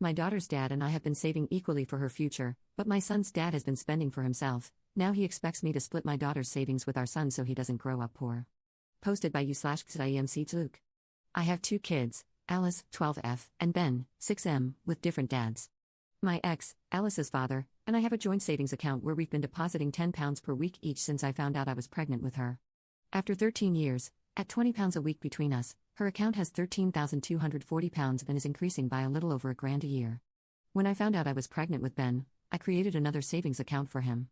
My daughter's dad and I have been saving equally for her future, but my son's dad has been spending for himself. Now he expects me to split my daughter's savings with our son so he doesn't grow up poor. Posted by u/ximc. I have 2 kids, Alice, 12F, and Ben, 6M, with different dads. My ex, Alice's father, and I have a joint savings account where we've been depositing £10 per week each since I found out I was pregnant with her. After 13 years, at £20 a week between us, her account has £13,240 and is increasing by a little over £1,000 a year. When I found out I was pregnant with Ben, I created another savings account for him.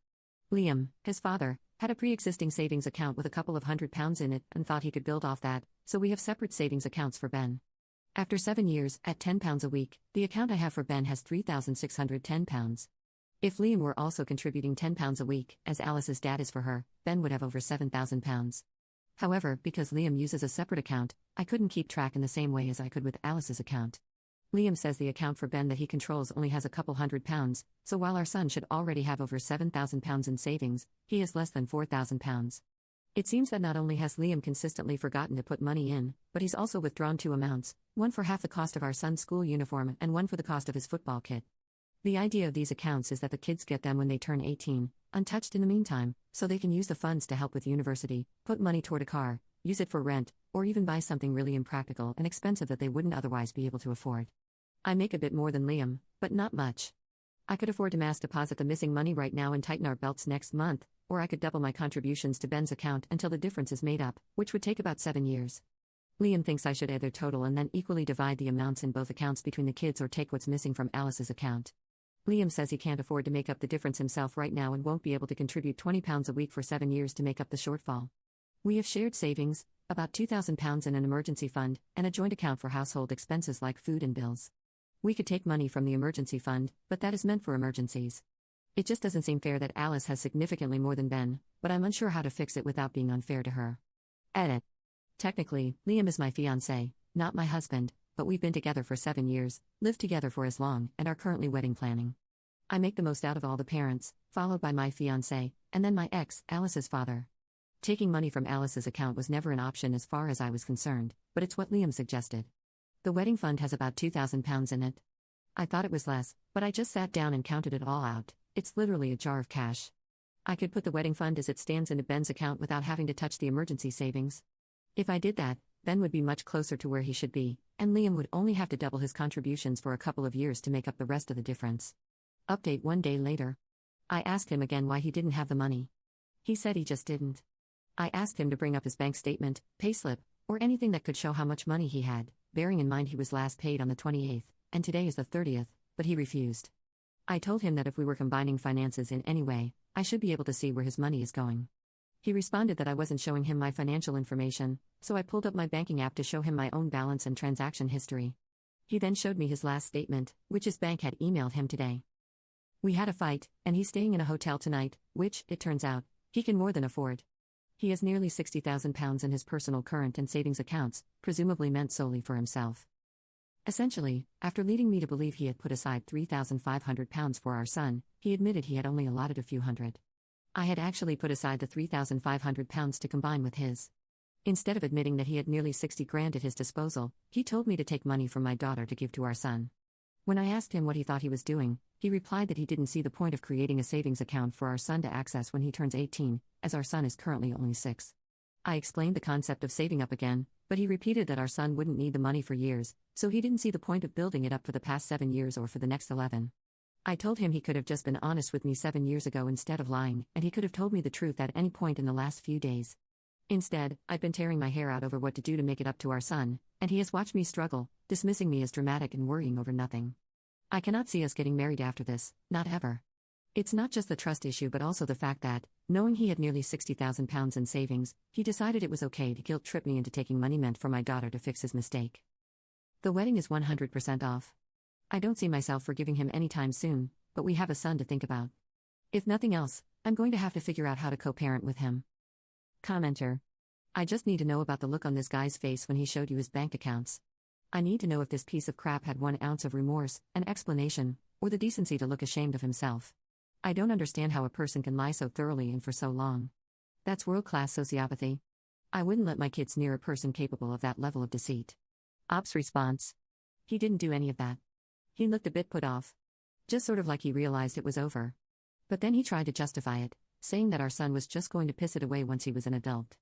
Liam, his father, had a pre-existing savings account with a couple of £100 in it and thought he could build off that, so we have separate savings accounts for Ben. After 7 years, at £10 a week, the account I have for Ben has £3,610. If Liam were also contributing £10 a week, as Alice's dad is for her, Ben would have over £7,000. However, because Liam uses a separate account, I couldn't keep track in the same way as I could with Alice's account. Liam says the account for Ben that he controls only has a couple £100, so while our son should already have over £7,000 in savings, he has less than £4,000. It seems that not only has Liam consistently forgotten to put money in, but he's also withdrawn 2 amounts, one for half the cost of our son's school uniform and one for the cost of his football kit. The idea of these accounts is that the kids get them when they turn 18, untouched in the meantime, so they can use the funds to help with university, put money toward a car, use it for rent, or even buy something really impractical and expensive that they wouldn't otherwise be able to afford. I make a bit more than Liam, but not much. I could afford to mass deposit the missing money right now and tighten our belts next month, or I could double my contributions to Ben's account until the difference is made up, which would take about 7 years. Liam thinks I should add their total and then equally divide the amounts in both accounts between the kids or take what's missing from Alice's account. Liam says he can't afford to make up the difference himself right now and won't be able to contribute £20 a week for 7 years to make up the shortfall. We have shared savings, about £2,000 in an emergency fund, and a joint account for household expenses like food and bills. We could take money from the emergency fund, but that is meant for emergencies. It just doesn't seem fair that Alice has significantly more than Ben, but I'm unsure how to fix it without being unfair to her. Edit. Technically, Liam is my fiancé, not my husband, but we've been together for 7 years, lived together for as long, and are currently wedding planning. I make the most out of all the parents, followed by my fiancé, and then my ex, Alice's father. Taking money from Alice's account was never an option as far as I was concerned, but it's what Liam suggested. The wedding fund has about £2,000 in it. I thought it was less, but I just sat down and counted it all out. It's literally a jar of cash. I could put the wedding fund as it stands into Ben's account without having to touch the emergency savings. If I did that, Ben would be much closer to where he should be, and Liam would only have to double his contributions for a couple of years to make up the rest of the difference. Update 1 day later. I asked him again why he didn't have the money. He said he just didn't. I asked him to bring up his bank statement, payslip, or anything that could show how much money he had, bearing in mind he was last paid on the 28th, and today is the 30th, but he refused. I told him that if we were combining finances in any way, I should be able to see where his money is going. He responded that I wasn't showing him my financial information, so I pulled up my banking app to show him my own balance and transaction history. He then showed me his last statement, which his bank had emailed him today. We had a fight, and he's staying in a hotel tonight, which, it turns out, he can more than afford. He has nearly £60,000 in his personal current and savings accounts, presumably meant solely for himself. Essentially, after leading me to believe he had put aside £3,500 for our son, he admitted he had only allotted a few hundred. I had actually put aside the £3,500 to combine with his. Instead of admitting that he had nearly £60,000 at his disposal, he told me to take money from my daughter to give to our son. When I asked him what he thought he was doing, he replied that he didn't see the point of creating a savings account for our son to access when he turns 18, as our son is currently only 6. I explained the concept of saving up again, but he repeated that our son wouldn't need the money for years, so he didn't see the point of building it up for the past 7 years or for the next 11. I told him he could have just been honest with me 7 years ago instead of lying, and he could have told me the truth at any point in the last few days. Instead, I've been tearing my hair out over what to do to make it up to our son, and he has watched me struggle, dismissing me as dramatic and worrying over nothing. I cannot see us getting married after this, not ever. It's not just the trust issue but also the fact that, knowing he had nearly £60,000 in savings, he decided it was okay to guilt-trip me into taking money meant for my daughter to fix his mistake. The wedding is 100% off. I don't see myself forgiving him anytime soon, but we have a son to think about. If nothing else, I'm going to have to figure out how to co-parent with him. Commenter. I just need to know about the look on this guy's face when he showed you his bank accounts. I need to know if this piece of crap had 1 ounce of remorse, an explanation, or the decency to look ashamed of himself. I don't understand how a person can lie so thoroughly and for so long. That's world-class sociopathy. I wouldn't let my kids near a person capable of that level of deceit. Ops response. He didn't do any of that. He looked a bit put off. Just sort of like he realized it was over. But then he tried to justify it, saying that our son was just going to piss it away once he was an adult.